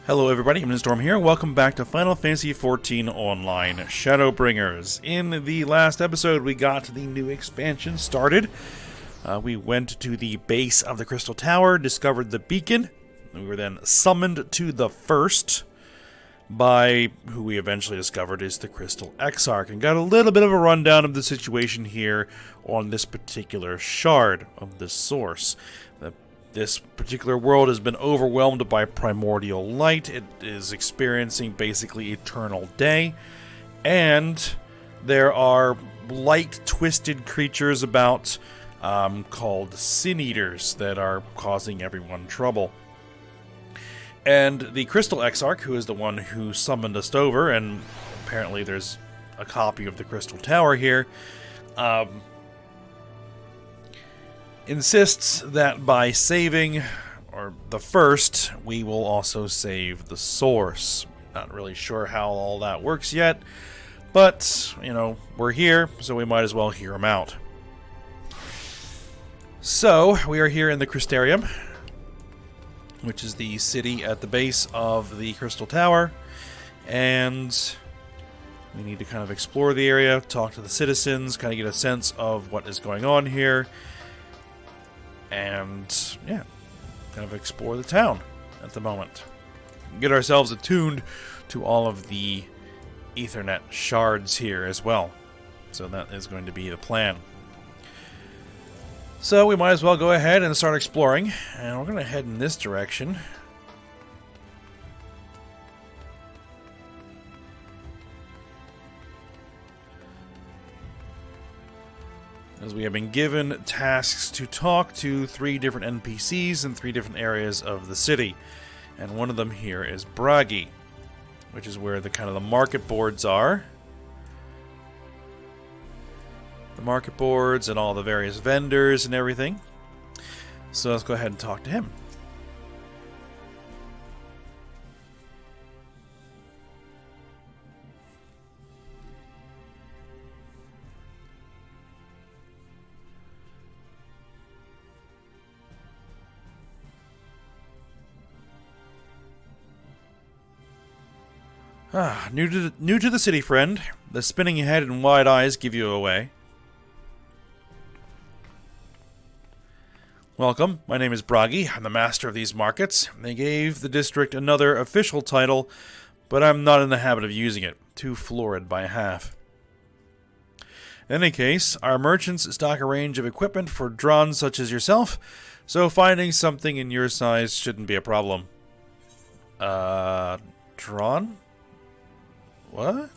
Hello everybody, I'm Storm here. Welcome back to Final Fantasy XIV Online Shadowbringers. In the last episode, we got the new expansion started. We went to the base of the Crystal Tower, discovered the beacon. We were then summoned to the First by who we eventually discovered is the Crystal Exarch, and got a little bit of a rundown of the situation here on this particular shard of this source. This particular world has been overwhelmed by primordial light. It is experiencing basically eternal day. And there are light-twisted creatures about called Sin Eaters that are causing everyone trouble. And the Crystal Exarch, who is the one who summoned us over, and apparently there's a copy of the Crystal Tower here, insists that by saving the First, we will also save the source. Not really sure how all that works yet, but, you know, we're here, so we might as well hear him out. So, we are here in the Crystarium, which is the city at the base of the Crystal Tower, and we need to kind of explore the area, talk to the citizens, kind of get a sense of what is going on here, and, yeah, kind of explore the town at the moment. Get ourselves attuned to all of the Ethernet shards here as well. So that is going to be the plan. So we might as well go ahead and start exploring. And we're going to head in this direction. As we have been given tasks to talk to 3 different NPCs in 3 different areas of the city. And one of them here is Bragi, which is where the kind of the market boards are. The market boards and all the various vendors and everything. So let's go ahead and talk to him. New to the city, friend. The spinning head and wide eyes give you away. Welcome, my name is Bragi. I'm the master of these markets. They gave the district another official title, but I'm not in the habit of using it. Too florid by half. In any case, our merchants stock a range of equipment for drons such as yourself, so finding something in your size shouldn't be a problem. Dron? What?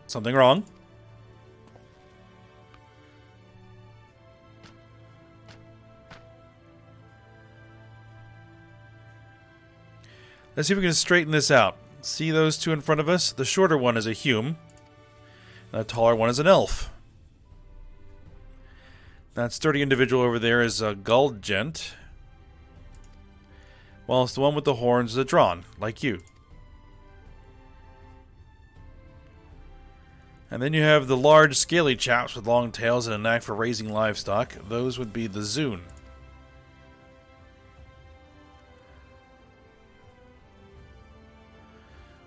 Something wrong? Let's see if we can straighten this out. See those 2 in front of us? The shorter one is a hume, and the taller one is an elf. That sturdy individual over there is a Guldgent, whilst the one with the horns is a Dron, like you. And then you have the large, scaly chaps with long tails and a knack for raising livestock. Those would be the Zune.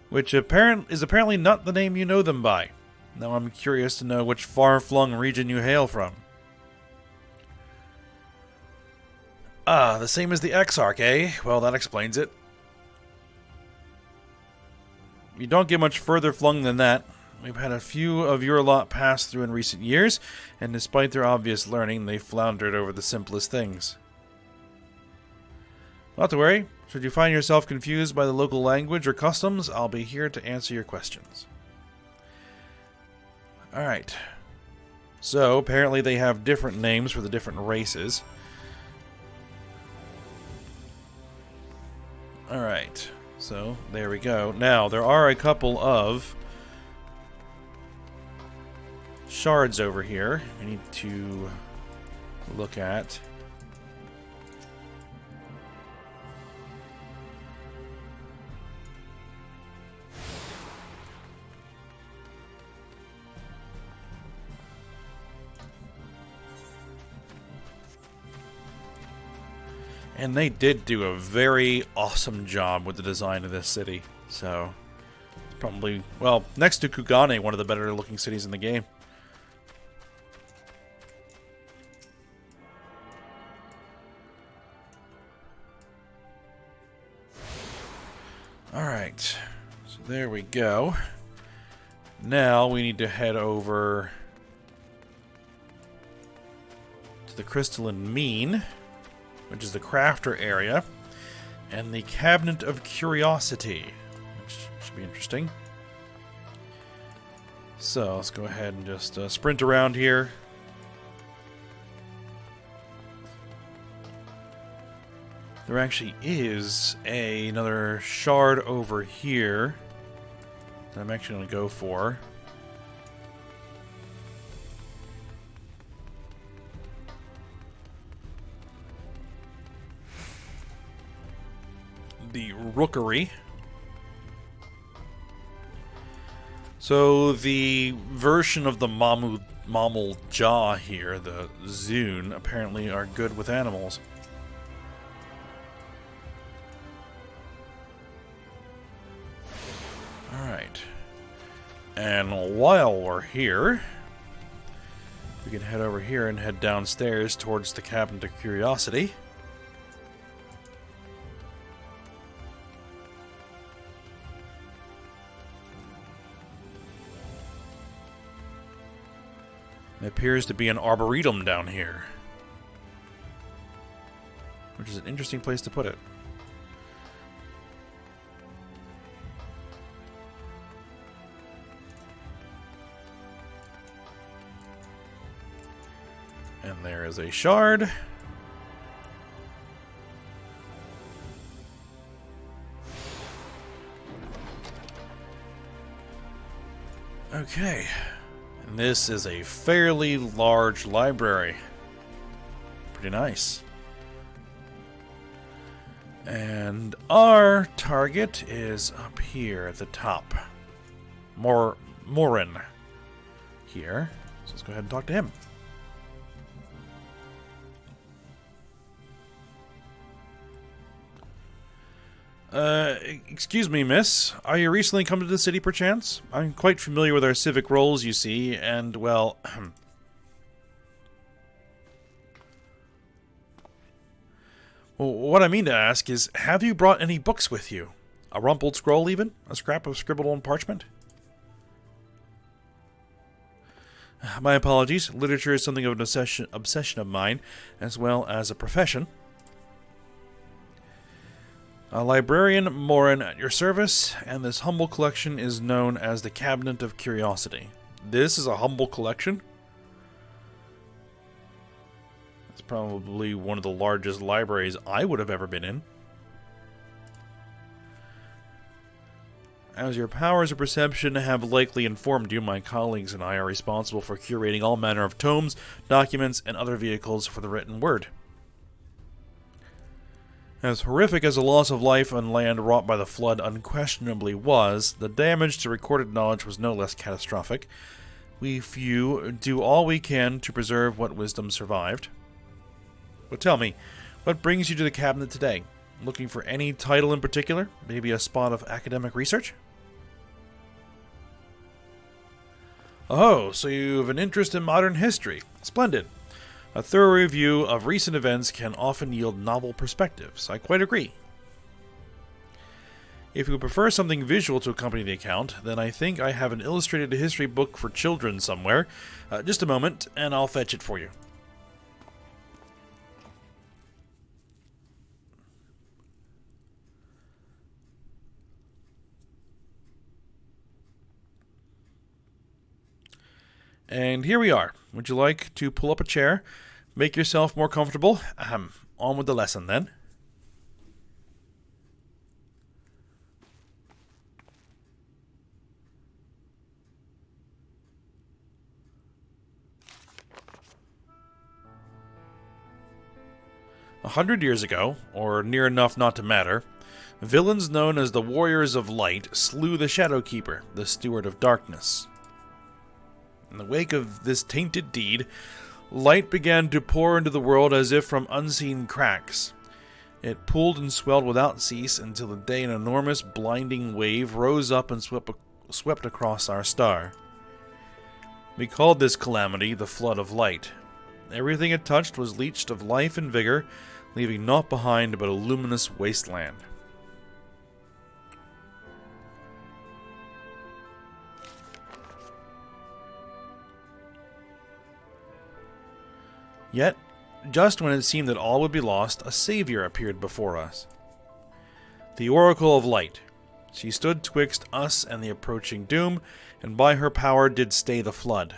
Which is apparently not the name you know them by. Now I'm curious to know which far-flung region you hail from. Ah, the same as the Exarch, eh? Well, that explains it. You don't get much further flung than that. We've had a few of your lot pass through in recent years, and despite their obvious learning, they floundered over the simplest things. Not to worry. Should you find yourself confused by the local language or customs, I'll be here to answer your questions. Alright. So, apparently they have different names for the different races. Alright, so there we go. Now, there are a couple of shards over here we need to look at. And they did do a very awesome job with the design of this city. So, it's probably, well, next to Kugane, one of the better looking cities in the game. Alright, so there we go. Now we need to head over to the Crystalline Mine, which is the crafter area, and the Cabinet of Curiosity, which should be interesting. So let's go ahead and just sprint around here. There actually is another shard over here that I'm actually going to go for. The Rookery. So the version of the Mammal Jaw here, the Zune, apparently are good with animals. Alright. And while we're here, we can head over here and head downstairs towards the Cabinet of Curiosity. There appears to be an arboretum down here, which is an interesting place to put it. And there is a shard. Okay. And this is a fairly large library. Pretty nice. And our target is up here at the top. Morin. Here. So let's go ahead and talk to him. Excuse me, miss. Are you recently come to the city, perchance? I'm quite familiar with our civic roles, you see, and, well... well, what I mean to ask is, have you brought any books with you? A rumpled scroll, even? A scrap of scribbled on parchment? My apologies. Literature is something of an obsession of mine, as well as a profession. A librarian Morin at your service, and this humble collection is known as the Cabinet of Curiosity. This is a humble collection? It's probably one of the largest libraries I would have ever been in. As your powers of perception have likely informed you, my colleagues and I are responsible for curating all manner of tomes, documents, and other vehicles for the written word. As horrific as the loss of life and land wrought by the flood unquestionably was, the damage to recorded knowledge was no less catastrophic. We few do all we can to preserve what wisdom survived. But tell me, what brings you to the cabinet today? Looking for any title in particular? Maybe a spot of academic research? Oh, so you have an interest in modern history. Splendid. A thorough review of recent events can often yield novel perspectives. I quite agree. If you prefer something visual to accompany the account, then I think I have an illustrated history book for children somewhere. Just a moment, and I'll fetch it for you. And here we are. Would you like to pull up a chair? Make yourself more comfortable? On with the lesson then. A 100 years ago, or near enough not to matter, villains known as the Warriors of Light slew the Shadowkeeper, the Steward of Darkness. In the wake of this tainted deed, light began to pour into the world as if from unseen cracks. It pulled and swelled without cease until the day an enormous, blinding wave rose up and swept across our star. We called this calamity the Flood of Light. Everything it touched was leached of life and vigor, leaving naught behind but a luminous wasteland. Yet, just when it seemed that all would be lost, a savior appeared before us. The Oracle of Light. She stood twixt us and the approaching doom, and by her power did stay the flood.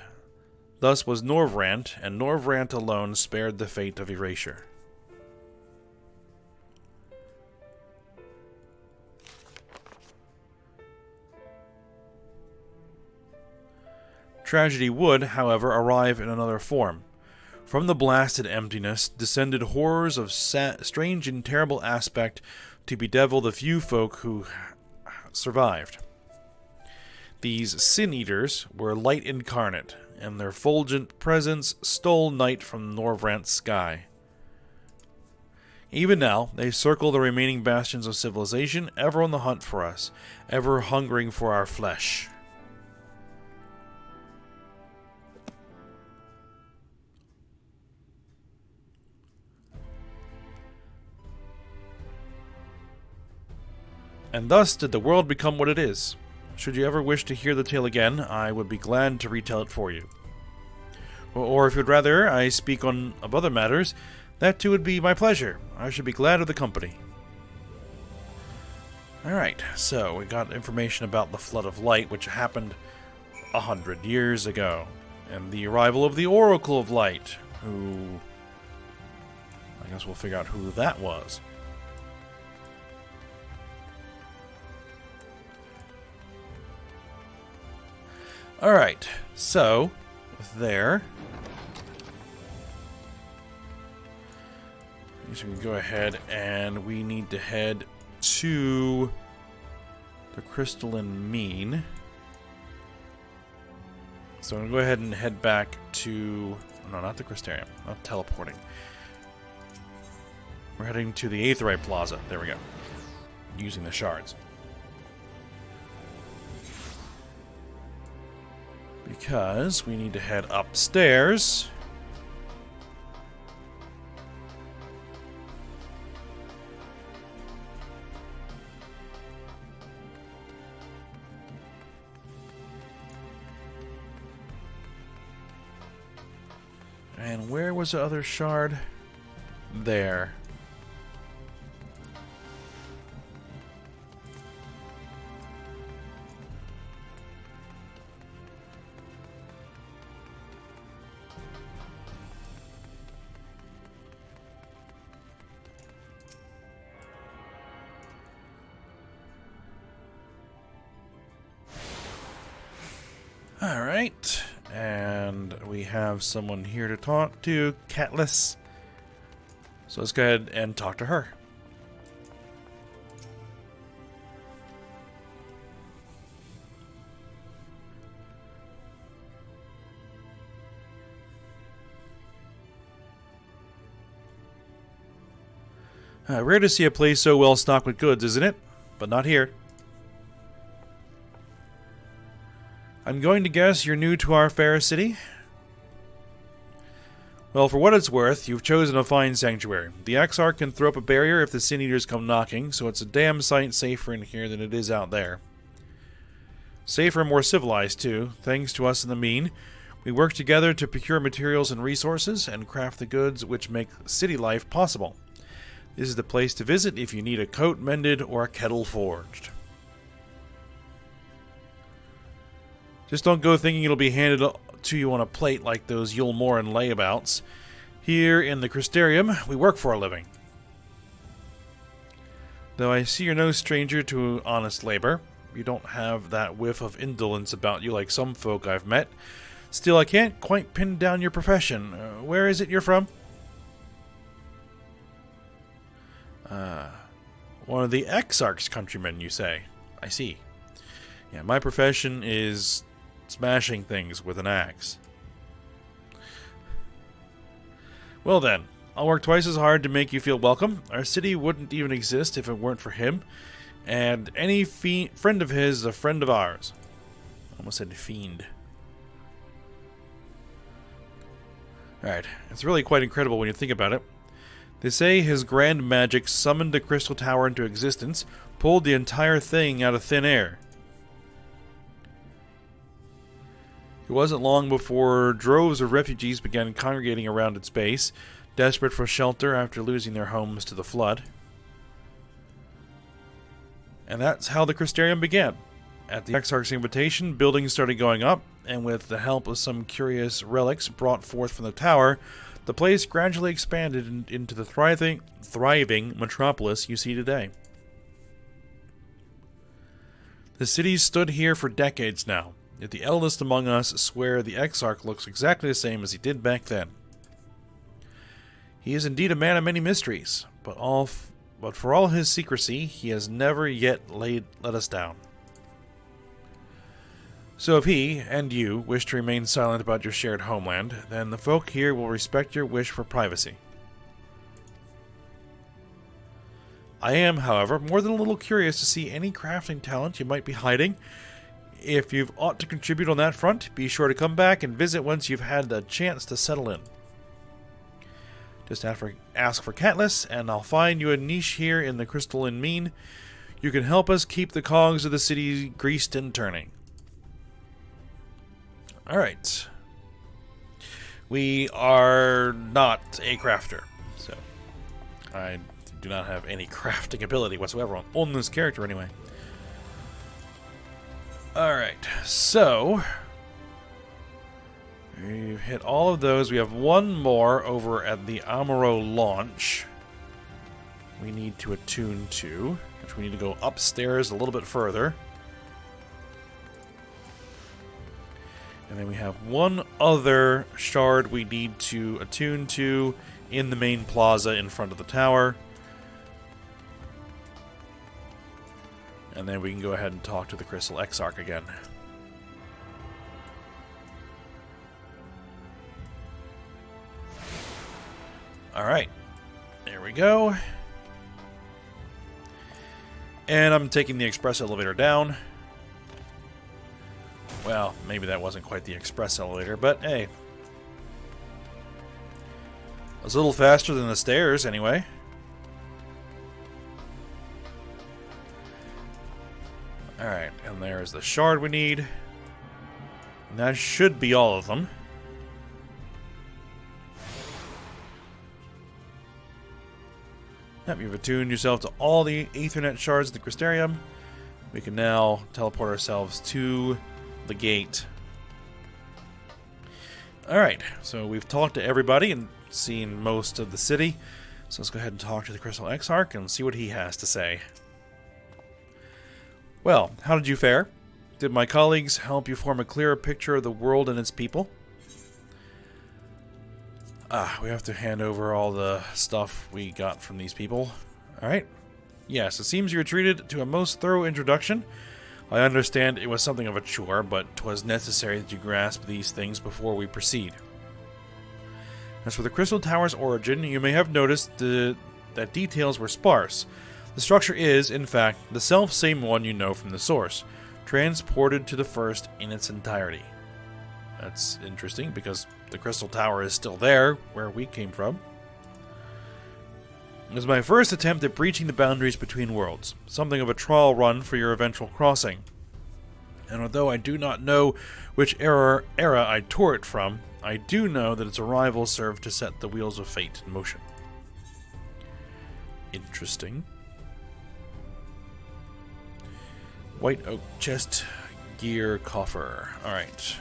Thus was Norvrant, and Norvrant alone spared the fate of erasure. Tragedy would, however, arrive in another form. From the blasted emptiness descended horrors of strange and terrible aspect to bedevil the few folk who survived. These sin-eaters were light incarnate, and their fulgent presence stole night from Norvrant's sky. Even now, they circle the remaining bastions of civilization, ever on the hunt for us, ever hungering for our flesh. And thus did the world become what it is. Should you ever wish to hear the tale again, I would be glad to retell it for you. Or if you'd rather I speak of other matters, that too would be my pleasure. I should be glad of the company. Alright, so we got information about the Flood of Light, which happened 100 years ago. And the arrival of the Oracle of Light, who... I guess we'll figure out who that was. Alright, so, there. So we can go ahead and we need to head to the Crystalline Mean. So I'm going to go ahead and head back to... No, not the Crystarium. Not teleporting. We're heading to the Aetheryte Plaza. There we go. Using the shards. Because we need to head upstairs. And where was the other shard? There. Alright, and we have someone here to talk to, Catless. So let's go ahead and talk to her. Rare to see a place so well stocked with goods, isn't it? But not here. I'm going to guess you're new to our fair city? Well, for what it's worth, you've chosen a fine sanctuary. The Exarch can throw up a barrier if the Sin Eaters come knocking, so it's a damn sight safer in here than it is out there. Safer and more civilized, too, thanks to us in the mean. We work together to procure materials and resources, and craft the goods which make city life possible. This is the place to visit if you need a coat mended or a kettle forged. Just don't go thinking it'll be handed to you on a plate like those Yulmoran layabouts. Here in the Crystarium, we work for a living. Though I see you're no stranger to honest labor. You don't have that whiff of indolence about you like some folk I've met. Still, I can't quite pin down your profession. Where is it you're from? One of the Exarch's countrymen, you say? I see. Yeah, my profession is smashing things with an axe. Well then, I'll work twice as hard to make you feel welcome. Our city wouldn't even exist if it weren't for him. And any friend of his is a friend of ours. Almost said fiend. Alright, it's really quite incredible when you think about it. They say his grand magic summoned the Crystal Tower into existence, pulled the entire thing out of thin air. It wasn't long before droves of refugees began congregating around its base, desperate for shelter after losing their homes to the flood. And that's how the Crystarium began. At the Exarch's invitation, buildings started going up, and with the help of some curious relics brought forth from the tower, the place gradually expanded into the thriving metropolis you see today. The city's stood here for decades now, yet the eldest among us swear the Exarch looks exactly the same as he did back then. He is indeed a man of many mysteries, but for all his secrecy, he has never yet let us down. So if he, and you, wish to remain silent about your shared homeland, then the folk here will respect your wish for privacy. I am, however, more than a little curious to see any crafting talent you might be hiding. If you've aught to contribute on that front, be sure to come back and visit once you've had the chance to settle in. Just ask for Catless, and I'll find you a niche here in the Crystalline Mean. You can help us keep the cogs of the city greased and turning. Alright. We are not a crafter, so I do not have any crafting ability whatsoever on this character anyway. Alright, so we've hit all of those. We have one more over at the Amuro launch we need to attune to, which we need to go upstairs a little bit further. And then we have one other shard we need to attune to in the main plaza in front of the tower. And then we can go ahead and talk to the Crystal Exarch again. Alright. There we go. And I'm taking the express elevator down. Well, maybe that wasn't quite the express elevator, but hey. It was a little faster than the stairs, anyway. Alright, and there's the shard we need. And that should be all of them. Yep, you've attuned yourself to all the Aethernet shards of the Crystarium. We can now teleport ourselves to the gate. Alright, so we've talked to everybody and seen most of the city. So let's go ahead and talk to the Crystal Exarch and see what he has to say. Well, how did you fare? Did my colleagues help you form a clearer picture of the world and its people? We have to hand over all the stuff we got from these people. Alright. Yes, it seems you were treated to a most thorough introduction. I understand it was something of a chore, but 'twas necessary that you grasp these things before we proceed. As for the Crystal Tower's origin, you may have noticed that details were sparse. The structure is, in fact, the self-same one you know from the source, transported to the first in its entirety. That's interesting, because the Crystal Tower is still there, where we came from. It was my first attempt at breaching the boundaries between worlds, something of a trial run for your eventual crossing. And although I do not know which era I tore it from, I do know that its arrival served to set the wheels of fate in motion. Interesting. White oak chest, gear, coffer. Alright.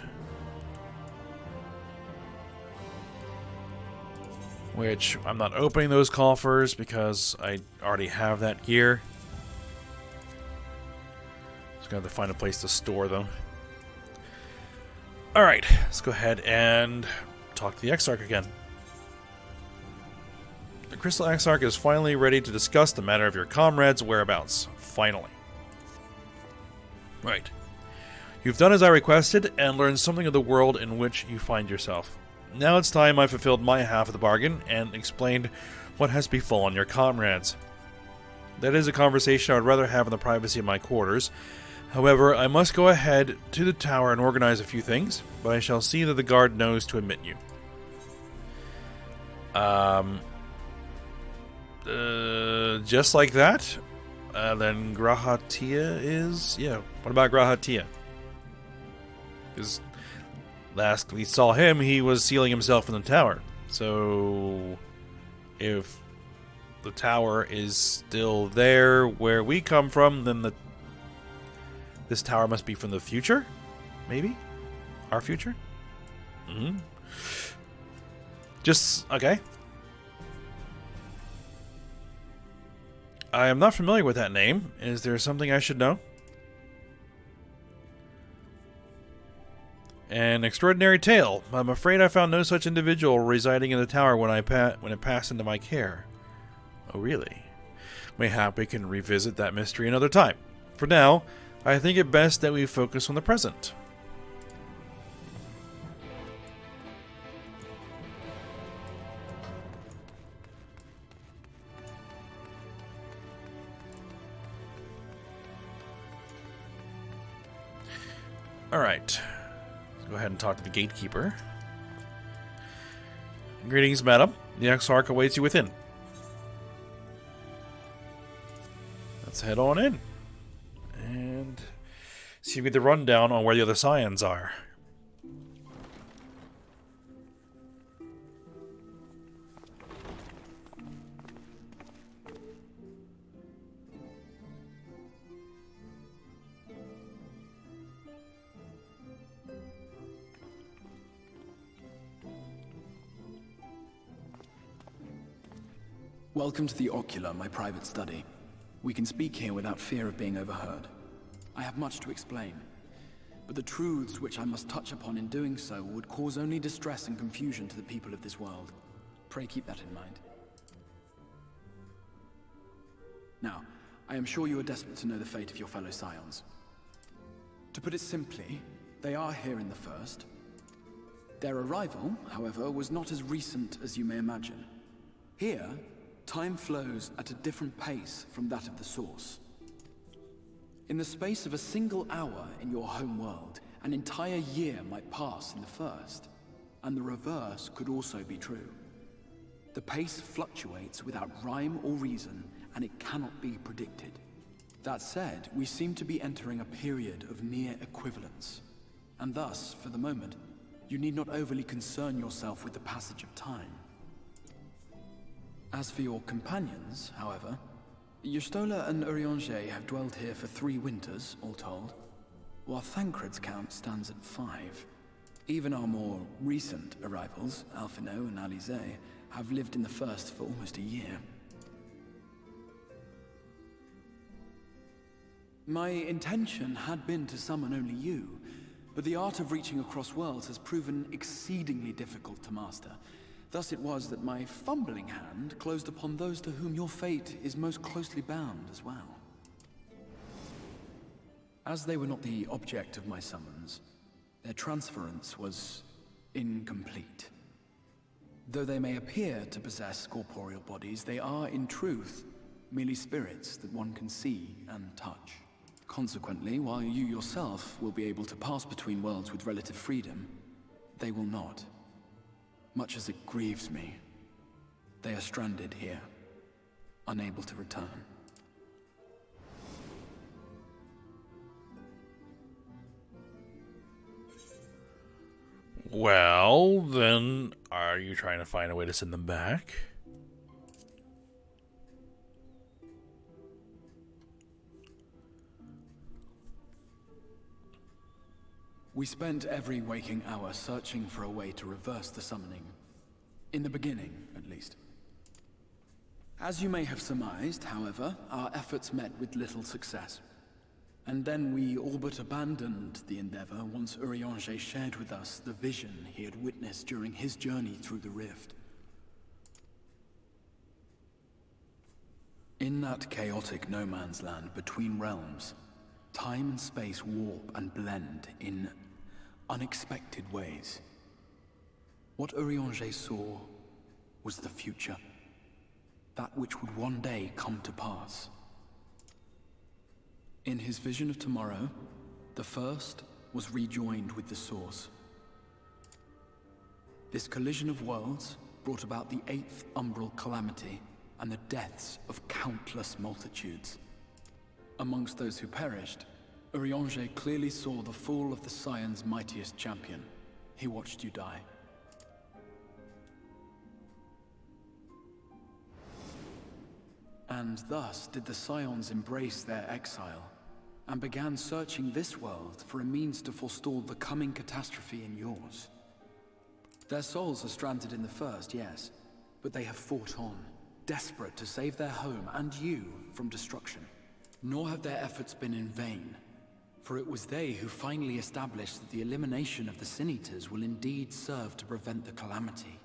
Which, I'm not opening those coffers because I already have that gear. Just gonna have to find a place to store them. Alright, let's go ahead and talk to the Exarch again. The Crystal Exarch is finally ready to discuss the matter of your comrades' whereabouts. Finally. Right. You've done as I requested and learned something of the world in which you find yourself. Now it's time I fulfilled my half of the bargain and explained what has befallen your comrades. That is a conversation I would rather have in the privacy of my quarters. However, I must go ahead to the tower and organize a few things, but I shall see that the guard knows to admit you. Just like that? Then Grahatia is... Yeah, what about Grahatia? Because last we saw him, he was sealing himself in the tower. So, if the tower is still there where we come from, then this tower must be from the future? Maybe? Our future? Mm-hmm. Just, okay. I am not familiar with that name. Is there something I should know? An extraordinary tale. I'm afraid I found no such individual residing in the tower when it passed into my care. Oh, really? Mayhap we can revisit that mystery another time. For now, I think it best that we focus on the present. Alright. Let's go ahead and talk to the gatekeeper. Greetings, madam. The Exarch awaits you within. Let's head on in. And see if we get the rundown on where the other scions are. Welcome to the Ocular, my private study. We can speak here without fear of being overheard. I have much to explain, but the truths which I must touch upon in doing so would cause only distress and confusion to the people of this world. Pray keep that in mind. Now, I am sure you are desperate to know the fate of your fellow scions. To put it simply, they are here in the First. Their arrival, however, was not as recent as you may imagine. Here, time flows at a different pace from that of the Source. In the space of a single hour in your home world, an entire year might pass in the First, and the reverse could also be true. The pace fluctuates without rhyme or reason, and it cannot be predicted. That said, we seem to be entering a period of near equivalence, and thus, for the moment, you need not overly concern yourself with the passage of time. As for your companions, however, Y'shtola and Eorzea have dwelled here for 3 winters, all told, while Thancred's count stands at 5. Even our more recent arrivals, Alphino and Alize, have lived in the First for almost a year. My intention had been to summon only you, but the art of reaching across worlds has proven exceedingly difficult to master. Thus it was that my fumbling hand closed upon those to whom your fate is most closely bound as well. As they were not the object of my summons, their transference was incomplete. Though they may appear to possess corporeal bodies, they are, in truth, merely spirits that one can see and touch. Consequently, while you yourself will be able to pass between worlds with relative freedom, they will not. Much as it grieves me, they are stranded here, unable to return. Well, then, are you trying to find a way to send them back? We spent every waking hour searching for a way to reverse the summoning. In the beginning, at least. As you may have surmised, however, our efforts met with little success. And then we all but abandoned the endeavor once Eorzea shared with us the vision he had witnessed during his journey through the rift. In that chaotic no-man's land between realms, time and space warp and blend in unexpected ways. What Eorzea saw was the future. That which would one day come to pass. In his vision of tomorrow, the First was rejoined with the Source. This collision of worlds brought about the 8th umbral calamity and the deaths of countless multitudes. Amongst those who perished, Eorzea clearly saw the fall of the Scion's mightiest champion. He watched you die. And thus did the Scions embrace their exile, and began searching this world for a means to forestall the coming catastrophe in yours. Their souls are stranded in the First, yes, but they have fought on, desperate to save their home and you from destruction. Nor have their efforts been in vain, for it was they who finally established that the elimination of the Sin Eaters will indeed serve to prevent the calamity.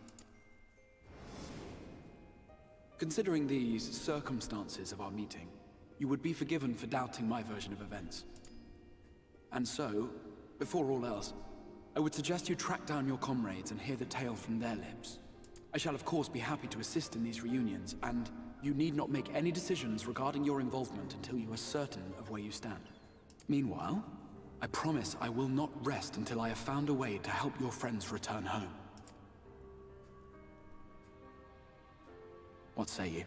Considering these circumstances of our meeting, you would be forgiven for doubting my version of events. And so, before all else, I would suggest you track down your comrades and hear the tale from their lips. I shall of course be happy to assist in these reunions, and you need not make any decisions regarding your involvement until you are certain of where you stand. Meanwhile, I promise I will not rest until I have found a way to help your friends return home. What say you?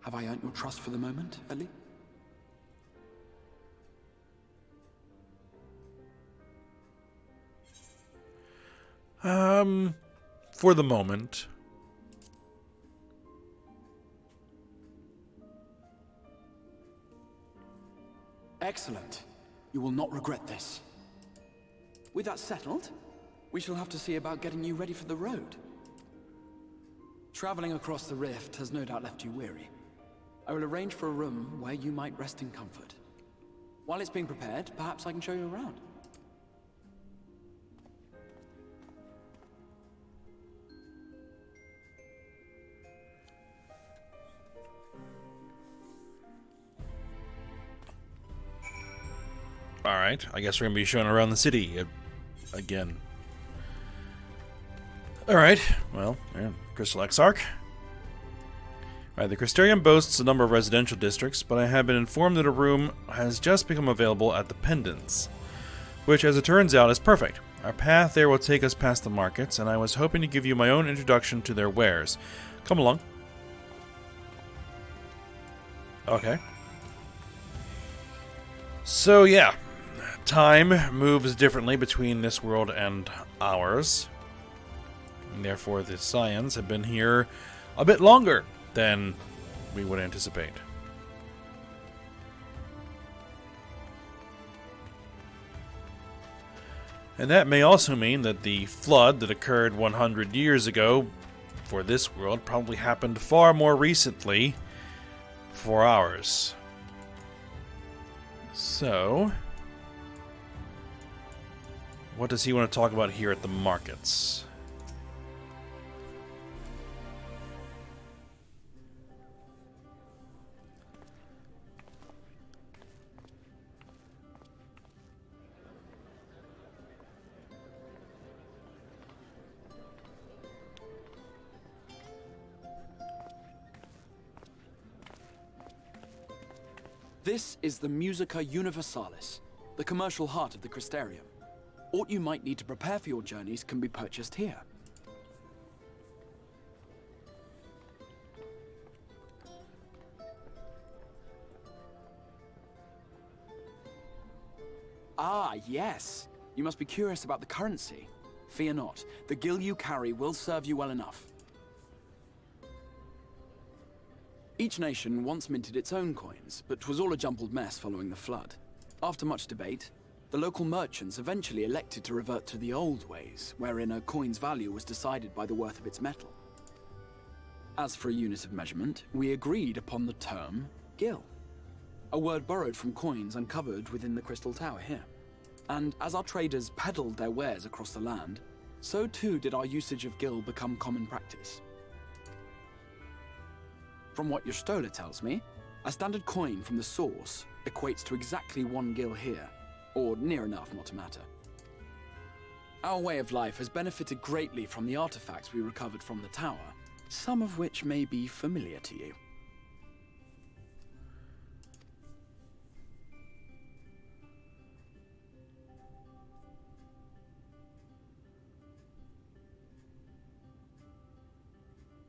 Have I earned your trust for the moment, Ellie? For the moment. Excellent. You will not regret this. With that settled, we shall have to see about getting you ready for the road. Traveling across the rift has no doubt left you weary. I will arrange for a room where you might rest in comfort. While it's being prepared, perhaps I can show you around. Alright, I guess we're going to be shown around the city again. Alright, well, yeah, Crystal Exarch. Alright, the Crystarium boasts a number of residential districts, but I have been informed that a room has just become available at the Pendants, which, as it turns out, is perfect. Our path there will take us past the markets, and I was hoping to give you my own introduction to their wares. Come along. Okay. So, yeah. Time moves differently between this world and ours. And therefore, the Scions have been here a bit longer than we would anticipate. And that may also mean that the flood that occurred 100 years ago for this world probably happened far more recently for ours. So, what does he want to talk about here at the markets? This is the Musica Universalis, the commercial heart of the Crystarium. Aught you might need to prepare for your journeys can be purchased here. Ah, yes. You must be curious about the currency. Fear not. The gil you carry will serve you well enough. Each nation once minted its own coins, but 'twas all a jumbled mess following the flood. After much debate, the local merchants eventually elected to revert to the old ways, wherein a coin's value was decided by the worth of its metal. As for a unit of measurement, we agreed upon the term gil, a word borrowed from coins uncovered within the Crystal Tower here. And as our traders peddled their wares across the land, so too did our usage of gil become common practice. From what your stola tells me, a standard coin from the source equates to exactly 1 gil here, or near enough not to matter. Our way of life has benefited greatly from the artifacts we recovered from the tower, some of which may be familiar to you.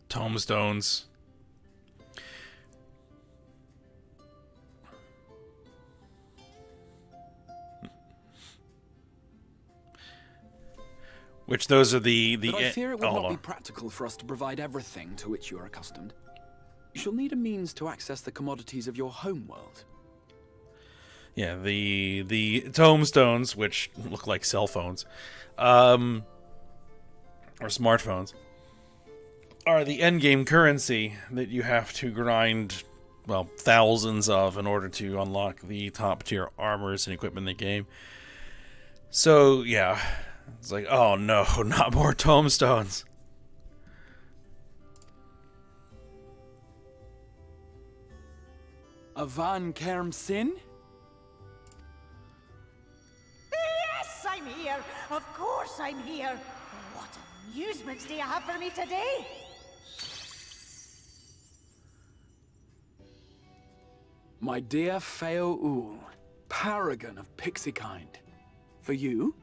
Tombstones. Which those are the But I fear it would hold not be on. practical for us to provide everything to which you are accustomed. You shall need a means to access the commodities of your home world. Yeah, the tombstones, which look like cell phones, or smartphones, are the endgame currency that you have to grind, well, thousands of in order to unlock the top tier armors and equipment in the game. So yeah, it's like, oh no, not more tombstones. Avan Kerm Sin? Yes, I'm here. Of course I'm here. What amusements do you have for me today? My dear Feo Ul, paragon of pixie kind. For you,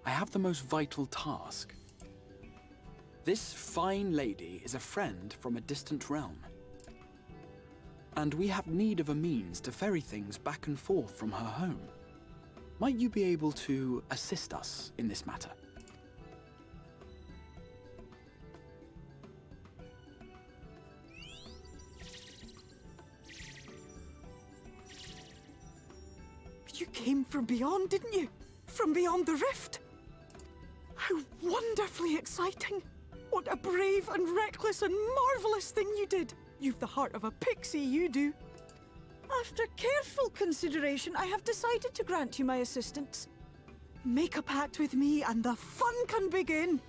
I have the most vital task. This fine lady is a friend from a distant realm. And we have need of a means to ferry things back and forth from her home. Might you be able to assist us in this matter? You came from beyond, didn't you? From beyond the rift? How wonderfully exciting! What a brave and reckless and marvelous thing you did! You've the heart of a pixie, you do. After careful consideration, I have decided to grant you my assistance. Make a pact with me and the fun can begin.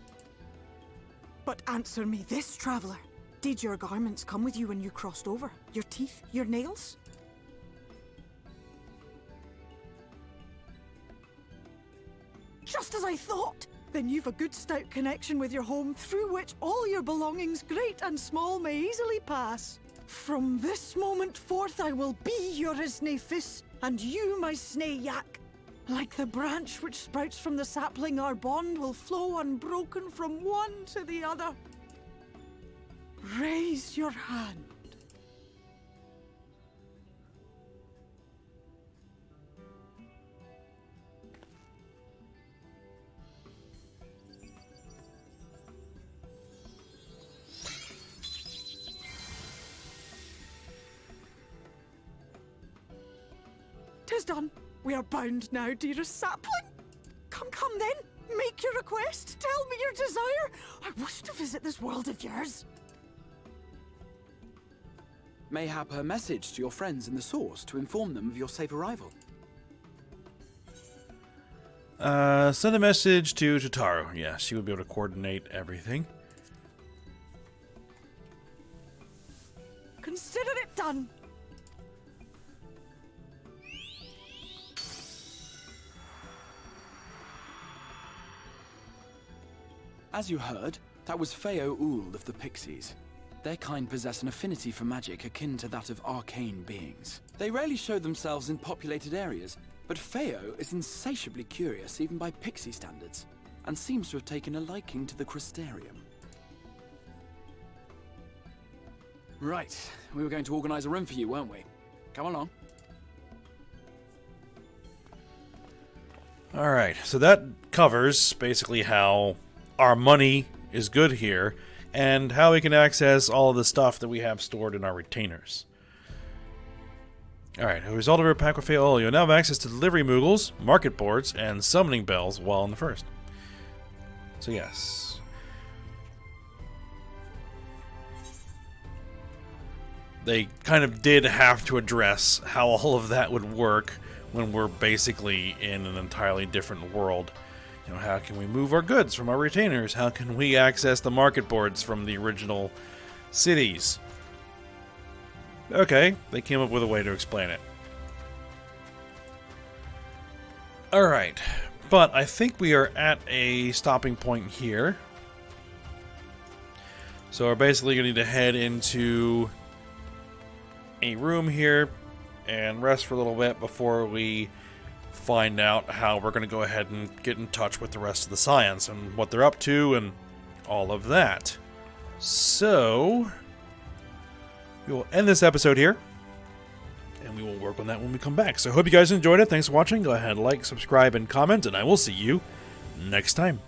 But answer me this, traveler. Did your garments come with you when you crossed over? Your teeth? Your nails? Just as I thought! Then you've a good stout connection with your home through which all your belongings, great and small, may easily pass. From this moment forth I will be your Isne Fis, and you my Snay Yak. Like the branch which sprouts from the sapling, our bond will flow unbroken from one to the other. Raise your hand. Tis done. We are bound now, dearest sapling. Come, come then. Make your request. Tell me your desire. I wish to visit this world of yours. Mayhap her message to your friends in the Source to inform them of your safe arrival. Send a message to Totaro. Yeah, she would be able to coordinate everything. Consider it done. As you heard, that was Feo Ul of the Pixies. Their kind possess an affinity for magic akin to that of arcane beings. They rarely show themselves in populated areas, but Feo is insatiably curious even by pixie standards, and seems to have taken a liking to the Crystarium. Right, we were going to organize a room for you, weren't we? Come along. Alright, so that covers basically how our money is good here, and how we can access all of the stuff that we have stored in our retainers. Alright, as a result of our pack with Feo, you'll now have access to delivery moogles, market boards, and summoning bells while in the first. So yes. They kind of did have to address how all of that would work when we're basically in an entirely different world. You know, how can we move our goods from our retainers? How can we access the market boards from the original cities? Okay, they came up with a way to explain it. Alright, But I think we are at a stopping point here. So we're basically going to need to head into a room here and rest for a little bit before we find out how we're going to go ahead and get in touch with the rest of the Scions and what they're up to and all of that. So we will end this episode here, and we will work on that when we come back. So I hope you guys enjoyed it. Thanks for watching. Go ahead, like, subscribe, and comment, and I will see you next time.